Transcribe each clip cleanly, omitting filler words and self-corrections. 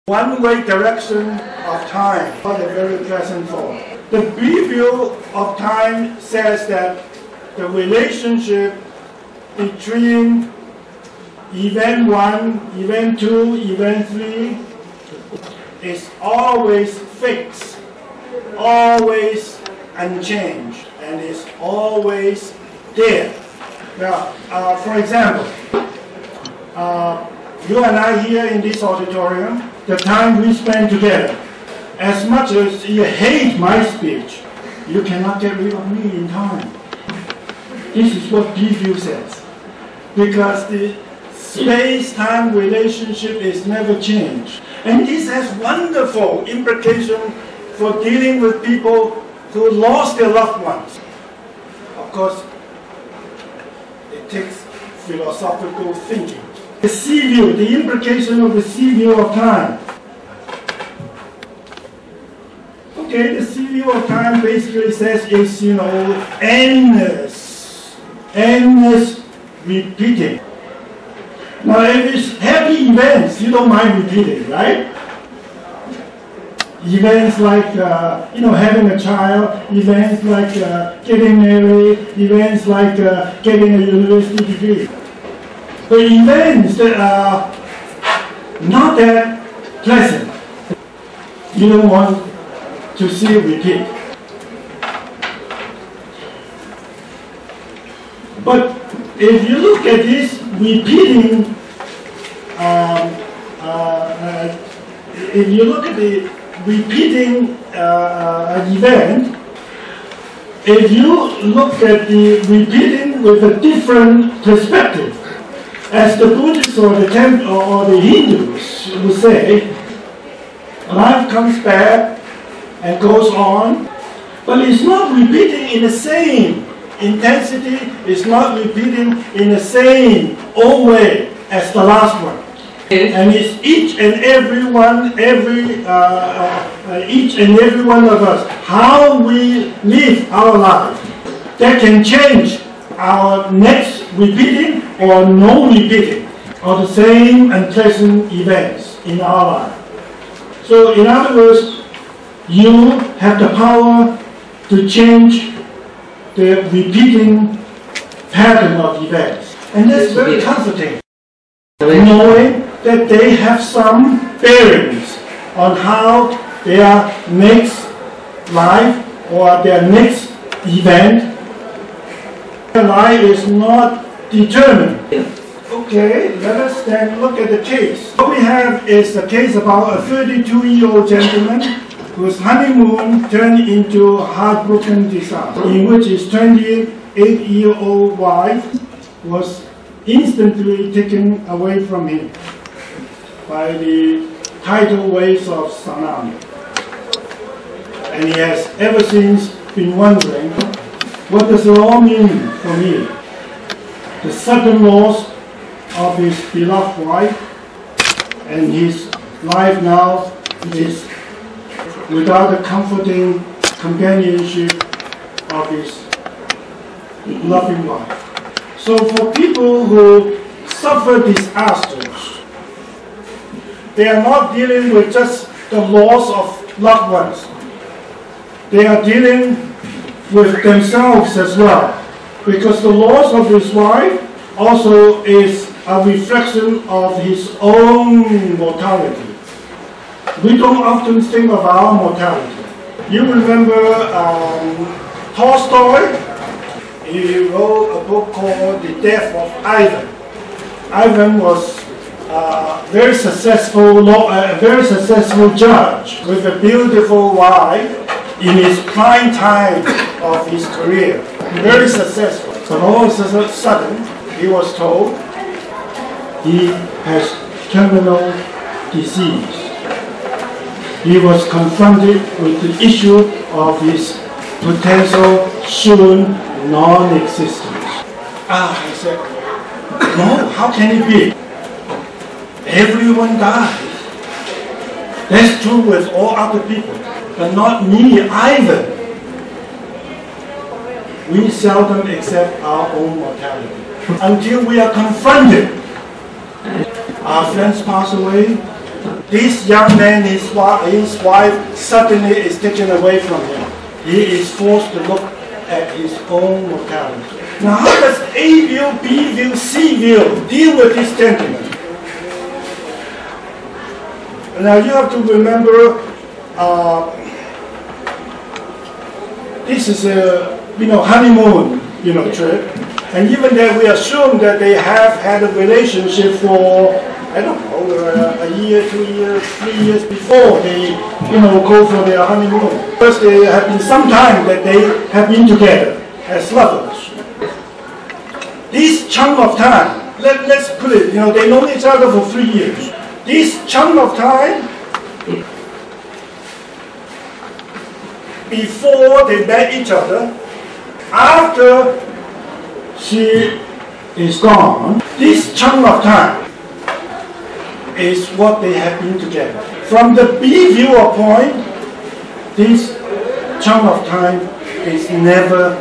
One-way direction of time, not a very pleasant thought. The review of time says that the relationship between event 1, event 2, event 3 is always fixed, always unchanged, and is always there. Now, for example, you and I here in this auditorium, the time we spend together, as much as you hate my speech, you cannot get rid of me in time. This is what review says. Because the space-time relationship is never changed. And this has wonderful implications for dealing with people who lost their loved ones. Of course, it takes philosophical thinking. The sea view, the implication of the sea view of time. Okay, the sea view of time basically says it's, endless repeating. Now, if it's happy events, you don't mind repeating, right? Events like, having a child, events like getting married, events like getting a university degree. The events that are not that pleasant, you don't want to see repeat. But if you look at this repeating, if you look at the repeating event, if you look at the repeating with a different perspective, as the Buddhists or the Hindus would say, life comes back and goes on, but it's not repeating in the same intensity, it's not repeating in the same old way as the last one. And it's each and every one of us, how we live our life, that can change our next repeating or no repeating of the same unpleasant events in our life. So in other words, you have the power to change the repeating pattern of events. And that's very comforting, knowing that they have some bearings on how their next life or their next event, their life is not determined. Okay, let us then look at the case. What we have is a case about a 32-year-old gentleman whose honeymoon turned into a heartbroken disaster, in which his 28-year-old wife was instantly taken away from him by the tidal waves of tsunami. And he has ever since been wondering, what does it all mean for me? The sudden loss of his beloved wife, and his life now is without the comforting companionship of his loving wife. So for people who suffer disasters, they are not dealing with just the loss of loved ones. They are dealing with themselves as well. Because the loss of his wife also is a reflection of his own mortality. We don't often think of our mortality. You remember Tolstoy? He wrote a book called The Death of Ivan. Ivan was a very successful judge with a beautiful wife in his prime time of his career. Very successful. But all of a sudden, he was told he has terminal disease. He was confronted with the issue of his potential soon non-existence. He said, no, how can it be? Everyone dies. That's true with all other people, but not me, Ivan. We seldom accept our own mortality until we are confronted. Our friends pass away, this young man, his wife suddenly is taken away from him. He is forced to look at his own mortality. Now, how does A view, B view, C view deal with this gentleman? Now, you have to remember, this is a honeymoon trip, and even that we assume that they have had a relationship for, I don't know, a year, 2 years, 3 years before they go for their honeymoon. First, there have been some time that they have been together as lovers. This chunk of time, let's put it, they know each other for 3 years. This chunk of time before they met each other, after she is gone, this chunk of time is what they have been together. From the B viewpoint, this chunk of time is never.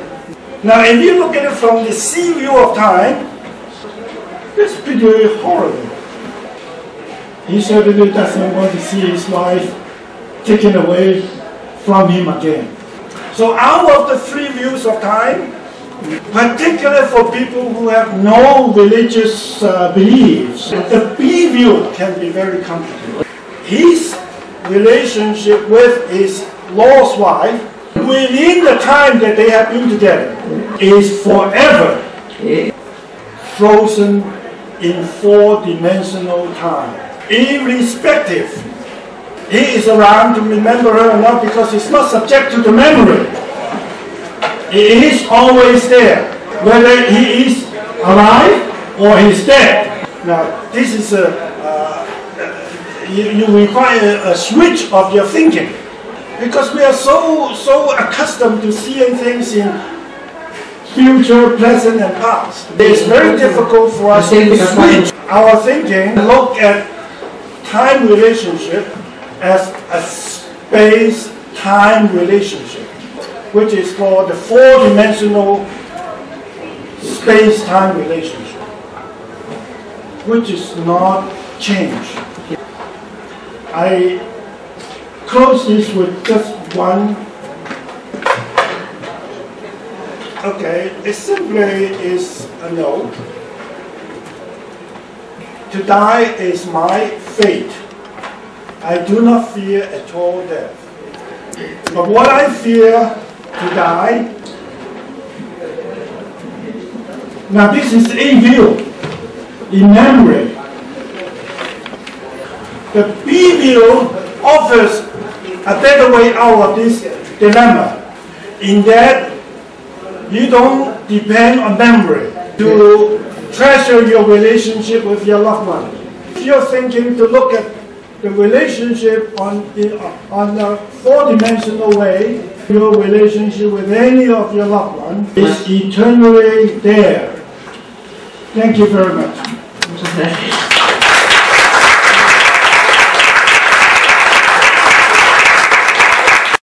Now, if you look at it from the C view of time, it's pretty horrible. He certainly doesn't want to see his wife taken away from him again. So out of the 3 views of time, particularly for people who have no religious beliefs, the B view can be very complicated. His relationship with his lost wife, within the time that they have been together, is forever frozen in 4-dimensional time. Irrespective, he is around to remember her or not, because he's not subject to the memory. He is always there, whether he is alive or he's dead. Now, this is you require a switch of your thinking, because we are so accustomed to seeing things in future, present, and past. It's very difficult for us to switch our thinking, look at time relationship as a space-time relationship, which is called the 4-dimensional space-time relationship, which is not change. I close this with just one. Okay, it simply is a note. To die is my fate. I do not fear at all death. But what I fear to die, now this is A view, in memory. The B view offers a better way out of this dilemma, in that you don't depend on memory to treasure your relationship with your loved one. If you're thinking to look at the relationship on a 4-dimensional way, your relationship with any of your loved ones is eternally there. Thank you very much.